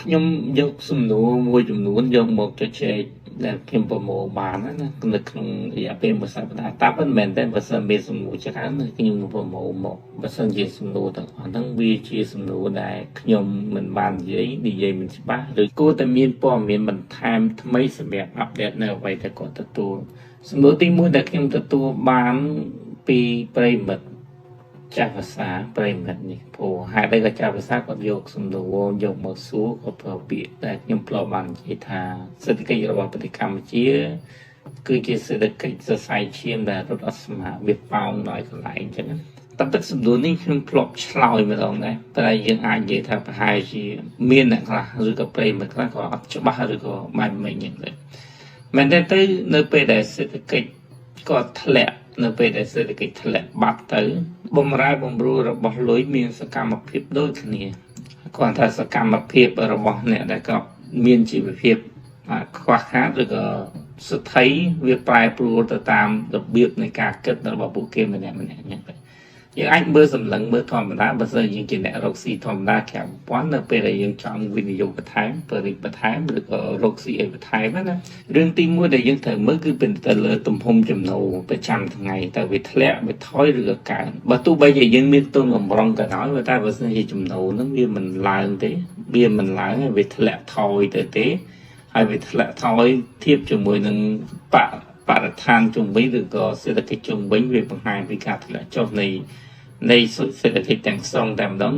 ខ្ញុំយកសំណួរមួយចំនួនយកមកជជែកដែលខ្ញុំប្រមូលបានណានៅក្នុងរយៈពេលមួយសប្តាហ៍តែមិនមែនទេបើសិនមានសំណួរច្រើនខ្ញុំប្រមូលមកបើសិនជាសំណួរទាំងអស់ហ្នឹងវាជាសំណួរដែលខ្ញុំមិនបាននិយាយមិនច្បាស់ឬគួរតែមានព័ត៌មានបន្ថែមថ្មីសម្រាប់អាប់ដេតនៅអ្វីដែលគាត់ទទួលសំណួរទី1ដែលខ្ញុំទទួលបានពីប្រិមិត្តចាស់ភាសាប្រិមិត្តនេះព្រោះហេតុអីក៏ចាស់ភាសាគាត់យកសំណួរយកមកសួរគាត់ប្រើពាក្យដែលខ្ញុំធ្លាប់បាននិយាយថាសេដ្ឋកិច្ចរបស់ប្រទេសកម្ពុជាគឺជាសេដ្ឋកិច្ចសរសៃឈាមដែលរត់អត់ស្មើវាប៉ោងដោយកន្លែងអញ្ចឹងតែទឹកសំណួរនេះខ្ញុំធ្លាប់ឆ្លើយម្ដងដែរតែយើងអាចនិយាយថាប្រហែលជាមានអ្នកខ្លះឬក៏ប្រិមិត្តខ្លះក៏អត់ច្បាស់ឬក៏បែបមិនអញ្ចឹងដែរមែនទេទៅនៅពេលដែលសេដ្ឋកិច្ចគាត់ធ្លាក់នៅពេលដែលសេដ្ឋកិច្ចធ្លាក់បាត់ទៅបំរែបំរួលរបស់លុយមានសកម្មភាពដូចគ្នាគាត់ថាសកម្មភាពរបស់អ្នកដែលគាត់មានជីវភាពខ្វះខាតឬក៏ស្ថិរវាប្រែប្រួលទៅតាមរបៀបនៃការគិតរបស់ពួកគេម្នាក់ៗអញ្ចឹងទៅយើងអាចមើលសម្លឹងមើលធម្មតាបើសិនយើងជាអ្នករកស៊ីធម្មតាក្រៅប្រព័ន្ធនៅពេលដែលយើងចង់វិនិយោគបន្ថែមបរិបបន្ថែមឬក៏រកស៊ីឲ្យបន្ថែមណារឿងទី1ដែលយើងត្រូវមើលគឺเป็นទៅលើទំហំចំណូលប្រចាំថ្ងៃតើវាធ្លាក់វាថយឬក៏កើនបើទោះបីជាយើងមានទុនកម្រងក៏ដោយតែបើសិនជាចំណូលហ្នឹងវាមិនឡើងទេវាមិនឡើងវាធ្លាក់ថយទៅទេហើយវាធ្លាក់ថយធៀបជាមួយនឹងបរិស្ថានជុំវិញឬក៏សេដ្ឋកិច្ចជុំវិញវាបង្ហាញពីការធ្លាក់ចុះនៃសេដ្ឋកិច្ចទាំងស្រុងតែម្ដង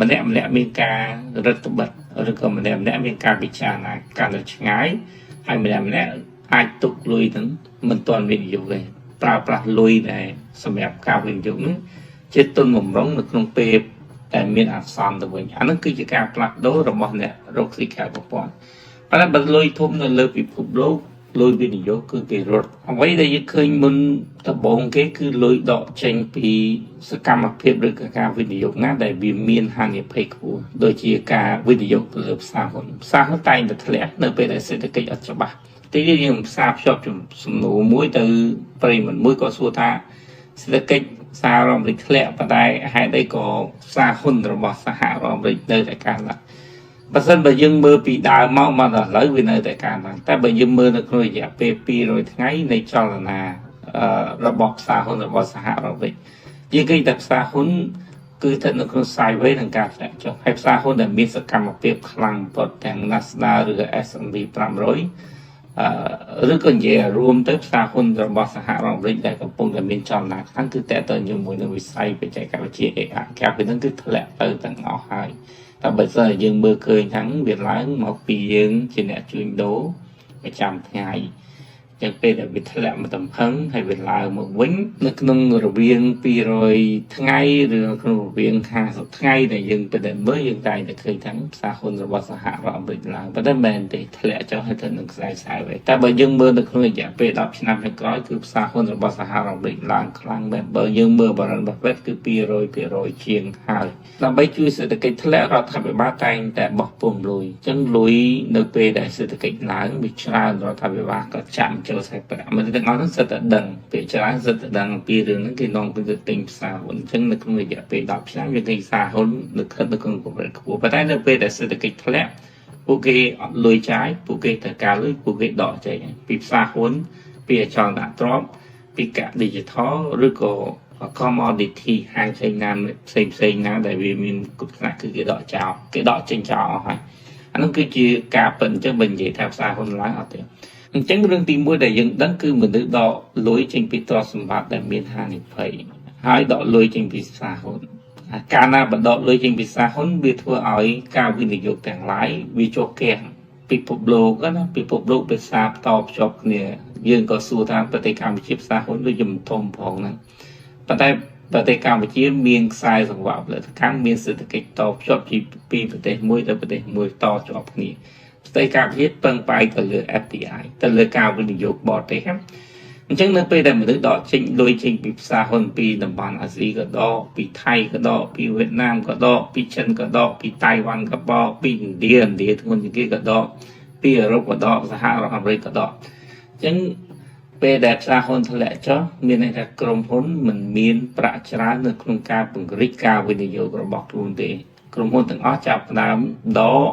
ម្នាក់មានការរដ្ឋបិទឬក៏ម្នាក់មានការពិចារណាកាន់តែឆ្ងាយហើយម្នាក់អាចទុកលុយហ្នឹងមិនទាន់វិនិយោគទេប្រើប្រាស់លុយដែលសម្រាប់ការវិនិយោគហ្នឹងជាទុនបំរុងនៅក្នុងពេលតែមានអាសន្នទៅវិញអាហ្នឹងគឺជាការផ្លាស់ប្ដូររបស់អ្នករកស៊ីក្រៅប្រព័ន្ធប៉ុន្តែបើលុយធំនៅលើពិភពលោកលុយវិនិយោគគឺគេរត់អ្វីដែលយើងឃើញមុនដំបូងគេគឺលុយដកចេញពីសកម្មភាពឬក៏ការវិនិយោគណាដែលវាមានហានិភ័យខ្ពស់ដូចជាការវិនិយោគទៅលើផ្សារហ៊ុនតែងតែធ្លាក់នៅពេលដែលសេដ្ឋកិច្ចអត់ច្បាស់ទីនេះយើងផ្សារភ្ជាប់សំណួរមួយទៅប្រិមត្តមួយក៏សួរថាសេដ្ឋកិច្ចសហរដ្ឋអាមេរិកធ្លាក់ប៉ុន្តែហេតុអីក៏ផ្សារហ៊ុនរបស់សហរដ្ឋអាមេរិកនៅតែកើនឡើងបើសិនបើយើងមើលពីដើមមកដល់ឥឡូវវានៅតែកើនឡើងតែបើយើងមើលនៅក្នុងរយៈពេល200ថ្ងៃនៃចលនារបស់ផ្សារហ៊ុនរបស់សហរដ្ឋអាមេរិកយើងឃើញតែផ្សារហ៊ុនគឺស្ថិតនៅក្នុង sideways នឹងការធ្លាក់ចុះហើយផ្សារហ៊ុនដែលមានសកម្មភាពខ្លាំងបំផុតទាំង Nasdaq ឬក៏ S&P 500ឬក៏និយាយរួមទៅផ្សារហ៊ុនរបស់សហរដ្ឋអាមេរិកដែលកំពុងតែមានចលនាខ្លាំងគឺតើតើជាមួយនឹងវិស័យបច្ចេកវិទ្យា AI ការពីហ្នឹងគឺធ្លាក់ទៅទាំងអស់ហើយតែបើសិនយើងមើលឃើញថាវាឡើងមកពីយើងជាអ្នកជួញដូរប្រចាំថ្ងៃចឹងពេលដែលវាធ្លាក់មកទំហឹងហើយវាឡើងមកវិញនៅក្នុងរវាង200ថ្ងៃឬក្នុងរវាង50ថ្ងៃដែលយើងពិនិត្យមើលយើងតែងតែឃើញថាផ្សារហ៊ុនរបស់សហរដ្ឋអាមេរិកឡើងប៉ុន្តែមិនមែនទេធ្លាក់ចុះទៅនឹងខ្សែវិញតែបើយើងមើលនៅក្នុងរយៈពេល10ឆ្នាំចុងក្រោយគឺផ្សារហ៊ុនរបស់សហរដ្ឋអាមេរិកឡើងខ្លាំងមែនបើយើងមើលបារាំងបាហ្វេតគឺ200%ជាងហើយដើម្បីជួយសេដ្ឋកិច្ចធ្លាក់រដ្ឋាភិបាលតែងតែបោះពុម្ពលុយអញ្ចឹងលុយនៅពេលដែលសេដ្ឋកិច្ចឡើងវាច្រើនរដ្ឋាភិបាលក៏ចាំចូលខ្សែប្រាក់មិនទាំងអស់ហ្នឹងសិតតែដឹងពេលច្រើនសិតតែដឹងអំពីរឿងហ្នឹងគេនាំទៅទិញផ្សារហ៊ុនអញ្ចឹងនៅក្នុងរយៈពេល10ឆ្នាំយើងឃើញផ្សារហ៊ុននៅក្នុងកម្រិតខ្ពស់ប៉ុន្តែនៅពេលដែលសេដ្ឋកិច្ចធ្លាក់ពួកគេអត់លុយចាយពួកគេត្រូវការលុយពួកគេដកចេញពីផ្សារហ៊ុនពីអចលនទ្រព្យពីកាក់ digital ឬក៏ commodity ហាងផ្សេងណាដែលវាមានគុណខ្លាំងគឺគេដកចោលគេដកចេញចោលអស់ហើយអានោះគឺជាការពិតអញ្ចឹងបើនិយាយថាផ្សារហ៊ុនឡើងអត់ទេអញ្ចឹងរឿងទី1ដែលយើងដឹងគឺមនុស្សដកលុយចេញពីទ្រព្យសម្បត្តិដែលមានហានិភ័យហើយដកលុយចេញពីផ្សារហ៊ុនកាលណាបណ្ដកលុយចេញពីផ្សារហ៊ុនវាធ្វើឲ្យការវិនិយោគទាំងឡាយវាជាប់គាំងពិភពលោកណាពិភពលោកភាសាបន្តភ្ជាប់គ្នាយើងក៏សួរថាប្រទេសកម្ពុជាផ្សារហ៊ុនដូចជាមិនធំផងហ្នឹងប៉ុន្តែប្រទេសកម្ពុជាមានខ្សែសង្វាក់ផលិតកម្មមានសេដ្ឋកិច្ចតភ្ជាប់ពីប្រទេសមួយទៅប្រទេសមួយតជាប់គ្នាស្ដីការវិនិយោគពឹងផ្អែកទៅលើ FDI ទៅលើការវិនិយោគបរទេសអញ្ចឹងនៅពេលដែលមនុស្សដកចេញលុយចេញពីផ្សារហ៊ុនពីតំបន់អាស៊ីក៏ដកពីថៃក៏ដកពីវៀតណាមក៏ដកពីចិនក៏ដកពីតៃវ៉ាន់ក៏ដកពីឥណ្ឌាធ្ងន់ជាងគេក៏ដកពីអឺរ៉ុបក៏ដកសហរដ្ឋអាមេរិកក៏ដកអញ្ចឹងពេលដែលផ្សារហ៊ុនធ្លាក់ចុះមានន័យថាក្រុមហ៊ុនមិនមានប្រាក់ច្រើននៅក្នុងការពង្រីកការវិនិយោគរបស់ខ្លួនទេក្រុមហ៊ុនទាំងអស់ចាប់ផ្ដើមដក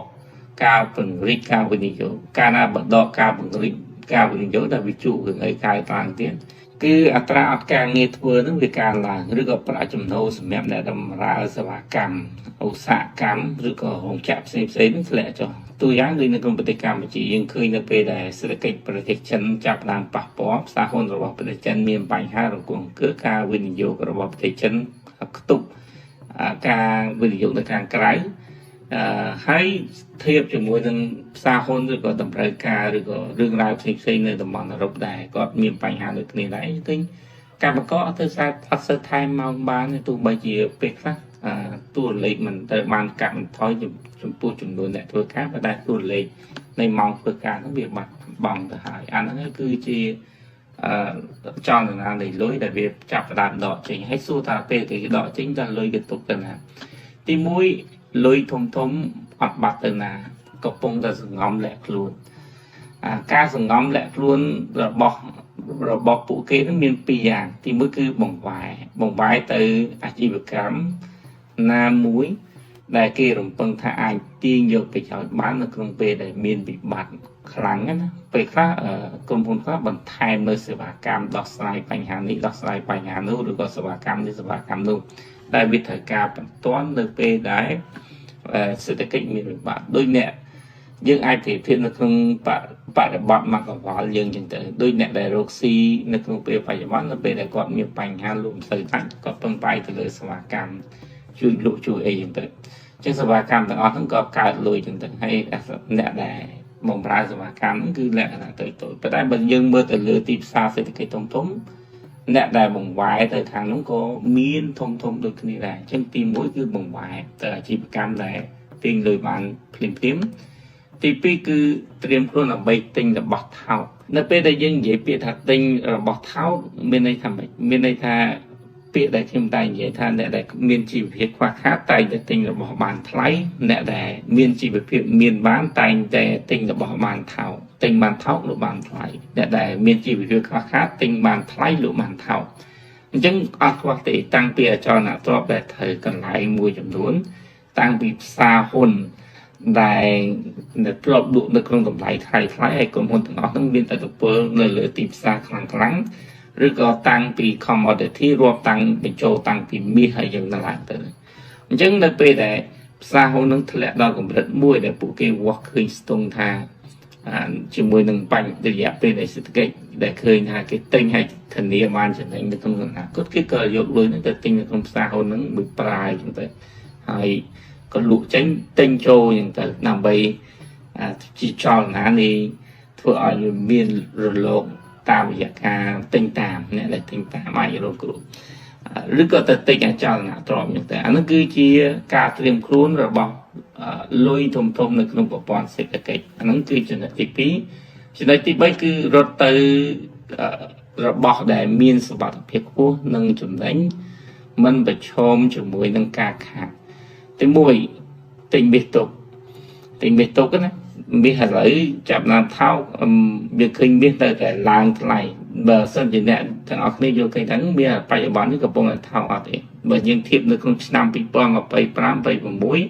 cao phần rít cao bên này chỗ ca na bật đo cao phần rít cao bên này chỗ là bị trụ người ấy cao tăng tiến cứ atra càng nghe thua nó việc càng là rước gặp lại chấm nâu sầm mẹ để đâm ra sờ vào cằm ấu xạ cắm rước gặp hồng chạm xem nó lẹ cho tôi dáng đi nó công ty cam chỉ riêng khơi nó về để sự kiện protection chạm làm bạc bó xã hội rồi bảo protection miền Bắc ha rồi cũng cứ cao bên này chỗ rồi bảo protection tục ca bên này chỗ là càng cái hãy thiệp cho mỗi lần xa hôn rồi có tầm thời ca rồi có rừng rau xây nơi tầm mòn rộng đài có miền Bắc Hà được này đấy tính cả mà có thứ sao thật sự thay mong bán thì tôi bây giờ biết khác tôi lấy mình tới ban cạn thói chụp chụp luôn lại thôi khác và đây tôi lấy này mong với cả nó việc mặt bằng từ hải ăn nó cứ chi cho là để lối để việc chặt đạn đỏ chính hay su ta về thì đỏ chính là lối tiếp tục từ nào thì mũi lối thông thông hoặc bạc từ nào cọc bông ta dùng ngóm lẹ luôn ca dùng ngóm lẹ luôn rồi bọc phụ kế nó miền pi dạng thì mới cứ bồng vải từ chỉ việc cắm nam muối đại kia rồi phân thả ai tiên dược bị chọi bán được công về để miền bị bạt kháng á về khác ở công vốn khác bằng thay nơi sự bà cam đọc sai bánh hà ní đọc sai bánh hà nô được có sự bà cam đi sự bà cam luôn đại biệt thời ca bằng toán được về đấy sự tích kích miền bị bạt đôi nè nhưng ai thì thiên nó không bạn bạn mặc ở hóa dương chẳng tới đôi nè đại roxy nó không về phải bán nó về để còn miền bánh hà luôn thời thành có phân bay từ lời sự bà cam chui lộ chui ấy chẳng tới chứ sự bà cam thằng nó có cả lùi chẳng tới hay nè đại mong ra sự bà cam cứ lẽ là tới tội và đây mình dương mơ từ lừa tìm xa sẽ cái thông thống nè đại bồng vải từ thằng nó có miên thông thông được như này chân tim mỗi cứ bồng vải từ chỉ cam này tiền lời bạn phim thì pi cứ tiêm luôn là bay tinh là bọt tháo nó bây đây dân dễ bị thật tinh là bọt tháo bên đây thầm bên đây tha biệt đại thêm tay vậy tha nè đại miền chỉ việc khoa khác tay để tinh là bỏ bàn thái nè đại miền chỉ việc miền bán tay để tinh là bỏ bàn thảo tinh bàn tháo lụa bàn thái nè đại miền chỉ việc khoa khác tinh bàn thái lụa bàn thảo nhưng ở khoa tỷ tăng bia cho là cho để thời còn lại mùi chấm đốn tăng bị xa hồn đại để lọp đụng được không tầm lại thay thái hay còn hồn thằng nóต้องbiên tại tập bơ lời lời tìm xa khăng khăng rồi có tăng bị commodity rộp tăng bị châu tăng bị mi hay dừng lại tới nhưng nơi bây để xa hôn nâng thật lẽ đó cũng rất mùi để bộ cái walking stone tha chỉ mùi nâng bánh để dẹp bên để sự cái để khơi là cái tinh hay thần địa man trở thành được không gần nào cốt cái cờ dọc lưới nó cái tinh là không xa hôn nâng bị prai chúng ta hay có lũ tránh tinh châu những ta nằm bay chỉ cho là đi thua ở miền rồi lộn tạo ra cả tinh tạm này là tinh tạm ai rồi cũng rất có thể tinh ở trong là trộm như thế nó cứ chia cả tiêm khuôn rồi bọc lôi thông thông được không có bọn sẽ cái nó cứ chuyện là tí phí chuyện này tí bấy cứ rốt từ rồi bọc để miên sự bảo thực hiện của nâng chuẩn đánh mình phải chôm cho mùi nâng ca khác cái mùi tình biệt tục cái này biết hả lấy chạm làm thao việc kinh biết tới cái làng này bờ sân chỉ nè thằng học này vô cái thằng biết là phải bán những cái bông là thao ở đấy bởi những thiệp được không năm bị bong ở bay pram bay vào muối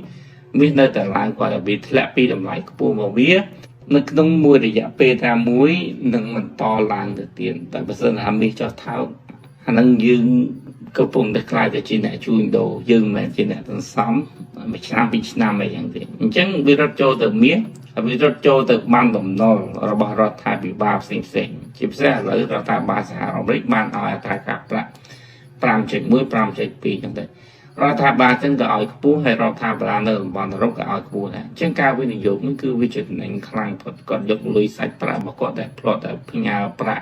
biết nơi tại làng gọi là bị lẹ pi làm lại cái bông vào bía nó không mua để giả pê ra muối nâng mình to làng được tiền tại bờ sân làm đi cho thao hắn đang dương cái bông được lại để chỉ nè chui đồ dương mà chỉ nè thằng xóm mà năm nàyอย่างthế chẳng bị rất cho từ mía vì rất cho từ ban đồng nô rồi bảo rồi thay bị bao xinh chỉ sẽ lấy rồi thay ba xã rồi biết ban hỏi thay cặp lại pram chạy mũi pram chạy pi chẳng thế rồi thay ba chân cái ỏi cú hay rồi thay ba nơi bọn nó rốt cái ỏi cú này chân cao với những dụng nó cứ vi chuyển này khang còn dụng lùi sạch pram mà có để plot ở nhà pram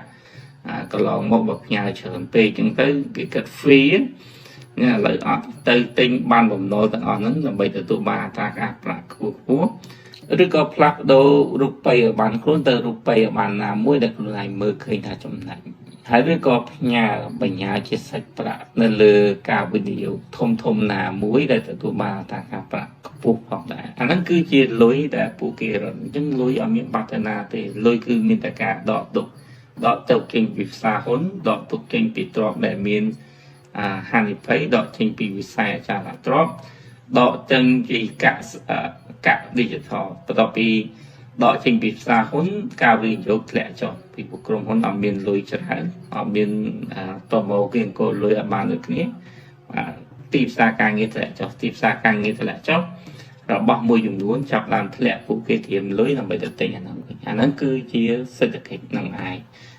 cái lon một bậc nhà trường pi chẳng tới cái phí nha lợi ở từ tinh ban đồng nô tận ở nó là bây giờ tụ ba ta cả pram cú rồi có plug đồ rụp bay ở bàn khuôn từ rụp bay ở bàn nào mỗi đợt này mơ khơi thà trong này hãy rồi có nhà bệnh nhà chết sạch bạ nên lừa cả bên điều thông thông nào muối để tụi bà ta cả bạ phục hoặc đã anh nó cứ chia lối để phụ kia rồi nhưng lối ở miền Bắc na thì lối cứ miền Tây cả đọ tục kinh việt xa hốn đọ tục kinh bị trọt để miền hàn thấy đọ kinh bị việt xa trả là trọt đọ chân gì cả កាក់ digital បន្ទាប់ពីដកចេញពីផ្សារហ៊ុនការវិនិយោគធ្លាក់ចុះពីពួកក្រុមហ៊ុនអត់មានលុយច្រើនអត់មានតមកគេអង្គលុយឲ្យបានដូចគ្នាទីផ្សារការងារធ្លាក់ចុះទីផ្សារការងារធ្លាក់ចុះរបស់មួយចំនួនចាប់ឡើងធ្លាក់ពួកគេត្រៀមលុយដើម្បីទៅទិញអាហ្នឹងគឺជាសេដ្ឋកិច្ចនឹងឯង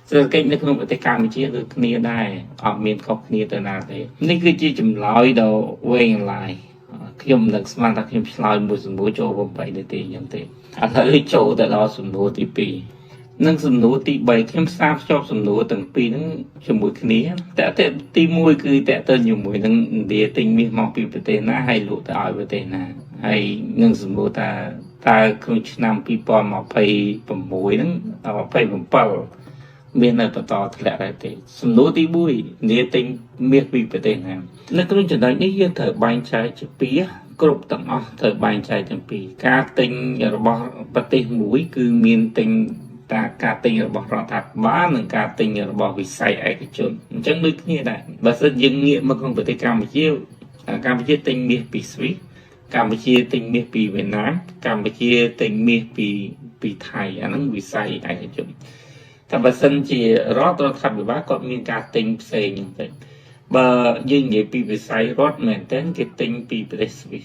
សេដ្ឋកិច្ចនៅក្នុងប្រទេសកម្ពុជាដូចគ្នាដែរអត់មានខុសគ្នាទៅណាទេនេះគឺជាចម្លើយដ៏វែងឡាយខ្ញុំនឹងស្មានថាខ្ញុំឆ្លើយមួយសំណួរចូល8នាទីអញ្ចឹងទេឥឡូវចូលទៅដល់សំណួរទី2និងសំណួរទី3ខ្ញុំផ្សារភ្ជាប់សំណួរទាំងពីរហ្នឹងជាមួយគ្នាតែទី1គឺតើទៅជាមួយនឹងឥណ្ឌាទិញមាសមកពីប្រទេសណាហើយលក់ទៅឲ្យប្រទេសណាហើយនឹងសំណួរតើក្នុងឆ្នាំ2026ហ្នឹង27មាននៅបន្តធ្លាក់ដែរទេសំណួរទី1ឥណ្ឌាទិញមាសពីប្រទេសណានៅក្នុងចំណុចនេះយើងត្រូវបែងចែកជាពីរគ្រប់ទាំងអស់ត្រូវបែងចែកទាំងពីរការទិញរបស់ប្រទេសមួយគឺមានទិញការទិញរបស់រដ្ឋាភិបាលនិងការទិញរបស់វិស័យឯកជនអញ្ចឹងដូចគ្នាដែរបើសិនយើងងាកមកក្នុងប្រទេសកម្ពុជាទិញមាសពីស្វីសកម្ពុជាទិញមាសពីវៀតណាមកម្ពុជាទិញមាសពីថៃអាហ្នឹងវិស័យឯកជនតែបើសិនជារដ្ឋាភិបាលគាត់មានការទិញផ្សេងអញ្ចឹងបើយើងនិយាយពីវិស័យរដ្ឋមែនតើគេទិញពីប្រទេសស្វីស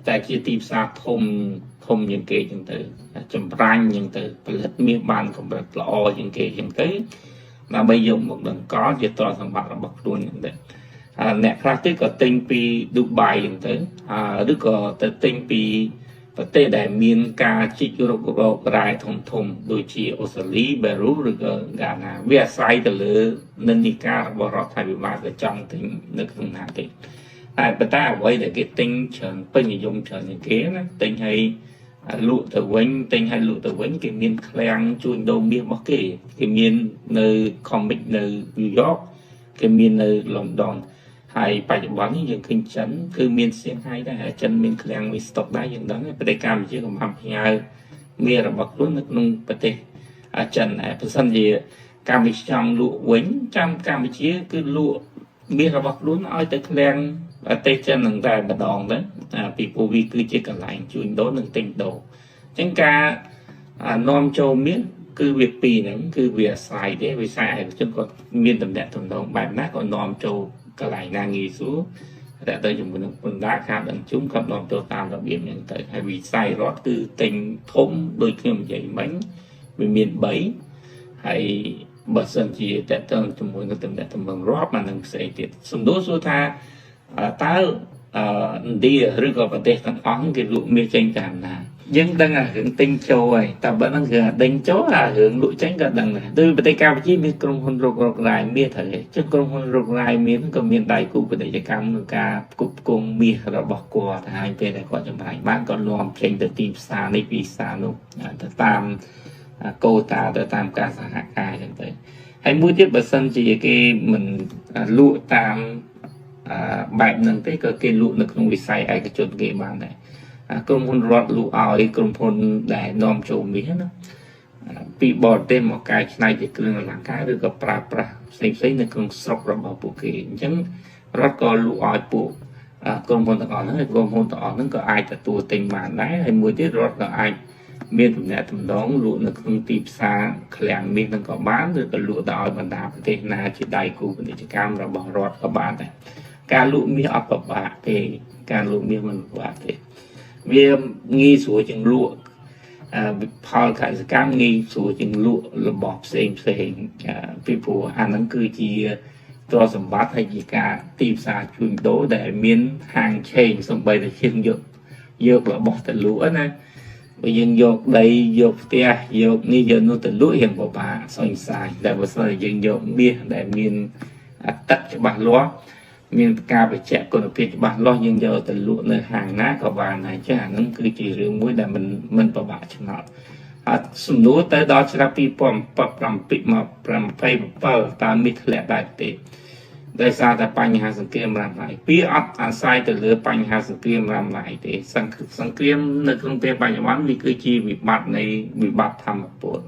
តែជាទីផ្សារធំជាងគេអញ្ចឹងទៅចម្រាញ់អញ្ចឹងទៅផលិតមាសបានកម្រិតល្អជាងគេអញ្ចឹងទៅដើម្បីយកមកដង្កល់ជាទ្រព្យសម្បត្តិរបស់ខ្លួនអញ្ចឹងទៅអ្នកខ្លះទៀតក៏ទិញពីឌូបៃអញ្ចឹងទៅឬក៏ទៅទិញពីប្រទេសដែលមានការជីករករ៉ែធំដូចជាអូស្ត្រាលីបែរូឬក៏ហ្គាណាវាអាស្រ័យទៅលើនិន្នាការរបស់រដ្ឋាភិបាលដែលចង់ទិញនៅក្នុងណាទេតែប៉ុន្តែអ្វីដែលគេទិញច្រើនពេញនិយមច្រើនជាងគេណាទិញឲ្យលក់ទៅវិញគេមានឃ្លាំងជួញដូរមាសរបស់គេមាននៅ Comic នៅ New York គេមាននៅ London ហើយបច្ចុប្បន្ននេះយើងឃើញចិនគឺមានសៀងហៃដែរហើយចិនមានឃ្លាំងមានស្តុកដែរយើងដឹងប្រទេសកម្ពុជាក៏បានផ្ញើមាសរបស់ខ្លួននៅក្នុងប្រទេសចិនដែរបើសិនជាកម្ពុជាចង់លក់វិញកម្ពុជាគឺលក់មាសរបស់ខ្លួនឲ្យទៅឃ្លាំងប្រទេសចិននឹងតែម្ដងទៅពីព្រោះវាគឺជាកន្លែងជួញដូរនិងទិញដូរអញ្ចឹងការនាំចូលមាសគឺវាពីរហ្នឹងគឺវាអាស្រ័យទេវិស័យឯកជនគាត់មានតំណែងតំណងបែបណាក៏នាំចូលកន្លែងណាងាយស្រួលតែទៅជាមួយនឹងបណ្ដាការដឹងជុំគាត់នាំចូលតាមរបៀបហ្នឹងទៅហើយវិស័យរដ្ឋគឺទិញធំដូចខ្ញុំនិយាយមិញវាមាន3ហើយបើសិនជាតើតើជាមួយនឹងតំណែងតំណងរដ្ឋបាននឹងផ្សេងទៀតសំដៅសួរថាតើឥណ្ឌាឬក៏ប្រទេសទាំងអស់គេលក់មាសចេញតាមណាយើងដឹងថារឿងទិញចូលហើយតែបើនឹងរឿងដេញចូលរឿងលក់ចេញក៏ដឹងដែរដូចប្រទេសកម្ពុជាមានក្រុមហ៊ុនរករ៉ាយមាសទៅចឹងក្រុមហ៊ុនរករ៉ាយមាសក៏មានដៃគូពាណិជ្ជកម្មក្នុងការផ្គប់ផ្គង់មាសរបស់គាត់ហើយពេលដែលគាត់ចម្រាញ់បានក៏នាំចេញទៅទីផ្សារនេះពីផ្សារនោះទៅតាមកូតាទៅតាមការសហការចឹងទៅហើយមួយទៀតបើសិនជាគេមិនលក់តាមបែបហ្នឹងទេក៏គេលក់នៅក្នុងវិស័យឯកជនគេបានដែរក្រុមហ៊ុនរដ្ឋលក់ឲ្យក្រុមហ៊ុនដែលនាំចូលមាសណាពីបរទេសមកកែច្នៃជាគ្រឿងអលង្ការឬក៏ប្រើប្រាស់ផ្សេងនៅក្នុងស្រុករបស់ពួកគេអញ្ចឹងរដ្ឋក៏លក់ឲ្យពួកក្រុមហ៊ុនទាំងអស់ហ្នឹងហើយក្រុមហ៊ុនទាំងអស់ហ្នឹងក៏អាចទទួលទិញបានដែរហើយមួយទៀតរដ្ឋក៏អាចមានទំនាក់ទំនងលក់នៅក្នុងទីផ្សារឃ្លាំងមាសហ្នឹងក៏បានឬក៏លក់ទៅឲ្យបណ្ដាប្រទេសណាជាដៃគូពាណិជ្ជកម្មរបស់រដ្ឋក៏បានដែរការលក់មាសអត់ពិបាកទេការលក់មាសមិនពិបាកទេវាងាយស្រួលជាងលក់ផលកសិកម្មងាយស្រួលជាងលក់របស់ផ្សេងពីព្រោះអាហ្នឹងគឺជាទ្រព្យសម្បត្តិហើយជាការទីផ្សារជួញដូរដែលមានហាងឆេងសំបីតែជាងយករបស់ទៅលក់ណាបើយើងយកដីយកផ្ទះយកនេះយកនោះទៅលក់រៀងពិបាកសន្និសាយតែបើសិនជាយើងយកមាសដែលមានអត្តច្បាស់លាស់មានការបញ្ជាក់គុណភាពច្បាស់លាស់យើងយកទៅលក់នៅហាងណាក៏បានដែរចាអាហ្នឹងគឺជារឿងមួយដែលមិនពិបាកឆ្ងល់ហើយសំណួរទៅដល់ឆ្នាំ2027តើមានធ្លាក់ដែរទេដោយសារតែបញ្ហាសង្គ្រាមរ៉ាំរ៉ៃវាអត់អាស្រ័យទៅលើបញ្ហាសង្គ្រាមរ៉ាំរ៉ៃទេសង្គ្រាមនៅក្នុងពេលបច្ចុប្បន្នវាគឺជាវិបត្តិធម្មពល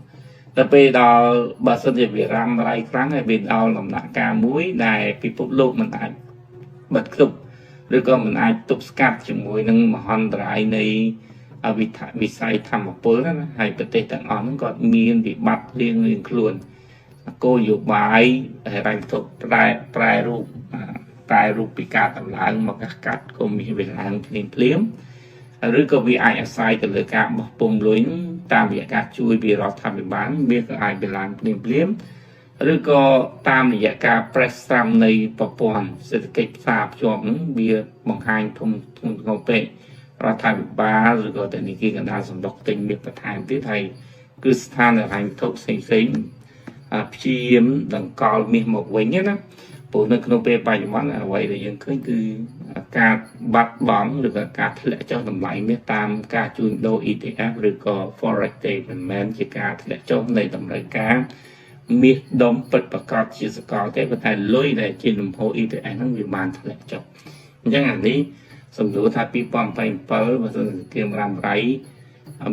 តែពេលដល់បើសិនជាវារ៉ាំរ៉ៃខ្លាំងហើយវាដល់ដំណាក់កាលមួយដែលពិភពលោកមិនអាចបិទគប់ ឬក៏មិនអាចទប់ស្កាត់ជាមួយនឹងមហន្តរាយនៃវិស័យធម្មពលណាហើយប្រទេសទាំងអស់ហ្នឹងក៏មានវិបត្តិរៀងខ្លួនគោលនយោបាយហិរញ្ញវត្ថុប្រែរូបពីការតម្លើងមកកាត់ក៏មានវាឡើងភ្លាមឬក៏វាអាចអាស្រ័យទៅលើការបោះពុម្ពលុយតាមរយៈការជួយពីរដ្ឋាភិបាលវាក៏អាចវាឡើងភ្លាមឬក៏តាមរយៈការប្រេសស្រាំនៃប្រព័ន្ធសេដ្ឋកិច្ចផ្សារភ្ជាប់ហ្នឹងវាបង្ហាញធំធ្ងន់ពេករដ្ឋាភិបាលឬក៏ធនាគារកណ្ដាលសន្តិទិញមាសបន្ថែមទៀតហើយគឺស្ថានហិរញ្ញវត្ថុផ្សេងព្យាយាមដង្កល់មាសមកវិញណាព្រោះនៅក្នុងពេលបច្ចុប្បន្នអ្វីដែលយើងឃើញគឺការបាត់បង់ឬក៏ការធ្លាក់ចុះតម្លៃមាសតាមការជួញដូរ ETF ឬក៏ Forex ទេមិនមែនជាការធ្លាក់ចុះនៃតម្រូវការមាសដុំពិតប្រាកដជាសកលទេប៉ុន្តែលុយដែលជាលំហូរ ETF ហ្នឹងវាបានធ្លាក់ចុះអញ្ចឹងអានេះសំដៅថា2027បើសិនជាគៀមរ៉ាំរ៉ៃ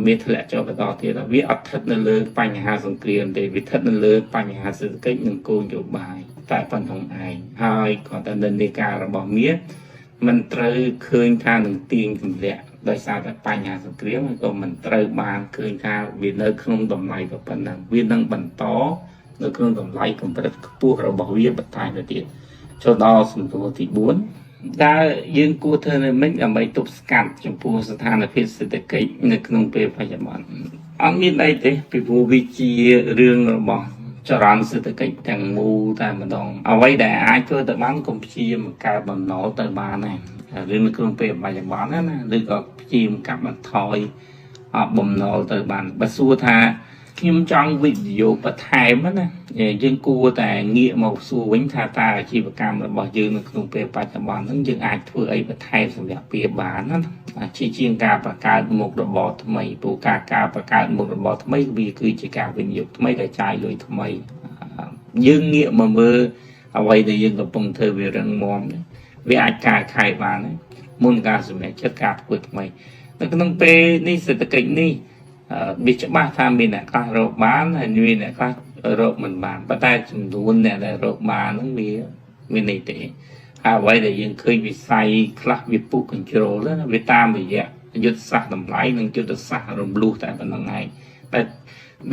មានធ្លាក់ចុះបន្តទៀតវាអត់ស្ថិតនៅលើបញ្ហាសង្គ្រាមទេវាស្ថិតនៅលើបញ្ហាសេដ្ឋកិច្ចនិងគោលនយោបាយតែប៉ុណ្្នឹងឯងហើយក៏តែនិន្នាការរបស់មាសមិនត្រូវឃើញថានឹងទាញទម្លាក់ដោយសារតែបញ្ហាសង្គ្រាមហើយក៏មិនត្រូវបានឃើញថាវានៅក្នុងតម្លៃប៉ុណ្ណឹងវានឹងបន្តនៅក្នុងតម្លៃកម្រិតខ្ពស់របស់វាបន្តទៅទៀតចូលដល់សំណួរទី4ដែលយើងគួរធ្វើនៅមិនដើម្បីទប់ស្កាត់ចំពោះស្ថានភាពសេដ្ឋកិច្ចនៅក្នុងពេលបច្ចុប្បន្នអត់មានអីទេពីព្រោះវាជារឿងរបស់ចរន្តសេដ្ឋកិច្ចទាំងមូលតែម្ដងអ្វីដែលអាចធ្វើទៅបានកុំព្យាយាមកើតបំណុលទៅបានណារឿងនៅក្នុងពេលបច្ចុប្បន្នណាឬក៏ព្យាយាមកាត់បន្ថយបំណុលទៅបានបើសួរថាខ្ញុំចង់វិនិយោគបន្ថែមណាយើងគួរតែងាកមកសួរវិញថាតើអាជីវកម្មរបស់យើងនៅក្នុងពេលបច្ចុប្បន្នហ្នឹងយើងអាចធ្វើអីបន្ថែមសម្រាប់វាបានណាជាងការបង្កើតមុខរបរថ្មីព្រោះការបង្កើតមុខរបរថ្មីវាគឺជាការវិនិយោគថ្មីដែលចាយលុយថ្មីយើងងាកមកមើលអ្វីដែលយើងកំពុងធ្វើវារឹងមាំវាអាចកែខៃបានមុនការសម្រេចចិត្តការធ្វើថ្មីនៅក្នុងពេលនេះសេដ្ឋកិច្ចនេះវាច្បាស់ថាមានអ្នកខ្លះរកបានហើយមានអ្នកខ្លះរកមិនបានប៉ុន្តែចំនួនអ្នកដែលរកបានហ្នឹងវាមានន័យទេហើយអ្វីដែលយើងឃើញវិស័យខ្លះវាពុះ control ណាវាតាមរយៈយុទ្ធសាស្ត្រតម្លៃនិងយុទ្ធសាស្ត្ររំលោះតែប៉ុណ្្នឹងឯង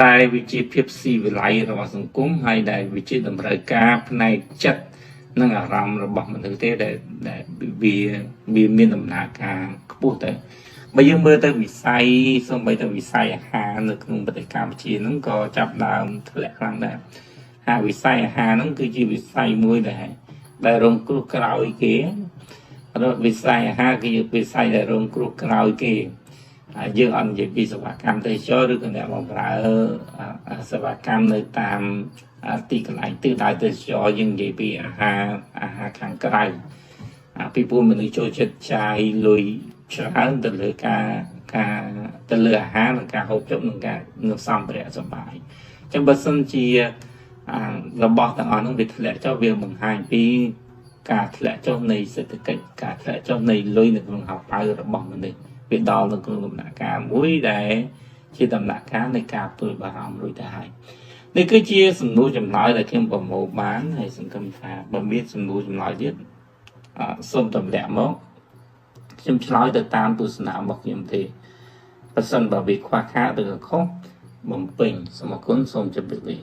ដែលវាជាភាពស៊ីវិល័យរបស់សង្គមហើយដែលវាជាតម្រូវការផ្នែកចិត្តនិងអារម្មណ៍របស់មនុស្សទេដែលវាមានដំណើរការខ្ពស់ទៅបើយើងមើលទៅវិស័យសូម្បីតែវិស័យអាហារនៅក្នុងប្រទេសកម្ពុជាហ្នឹងក៏ចាប់ដើមធ្លាក់ខ្លាំងដែរហើយវិស័យអាហារហ្នឹងគឺជាវិស័យមួយដែលរងគ្រោះក្រោយគេវិស័យអាហារគឺជាវិស័យដែលរងគ្រោះក្រោយគេហើយយើងអត់និយាយពីសេវាកម្មទេសចរឬក៏អ្នកបម្រើសេវាកម្មនៅតាមទីកន្លែងទិសដៅទេសចរយើងនិយាយពីអាហារខាងក្រៅពីព្រោះមនុស្សចូលចិត្តចាយលុយច្រើនទៅលើការទៅលើអាហារនិងការហូបចុកនិងការនឹងសម្ភារៈសម្បាយអញ្ចឹងបើសិនជារបស់ទាំងអស់នោះវាធ្លាក់ចុះវាបង្ហាញពីការធ្លាក់ចុះនៃសេដ្ឋកិច្ចការធ្លាក់ចុះនៃលុយនៅក្នុងហោប៉ៅរបស់មនុស្សវាដល់នៅក្នុងដំណាក់កាលមួយដែលជាដំណាក់កាលនៃការព្រួយបារម្ភរួចទៅហើយនេះគឺជាសំណួរចម្លើយដែលខ្ញុំប្រមូលបានហើយសង្ឃឹមថាបើមានសំណួរចម្លើយទៀតសូមទម្លាក់មកខ្ញុំឆ្លើយទៅតាមទស្សនៈរបស់ខ្ញុំទេបើសិនបើវាខ្វះខាតឬក៏ខុសបំពេញសូមអរគុណសូមជម្រាបលា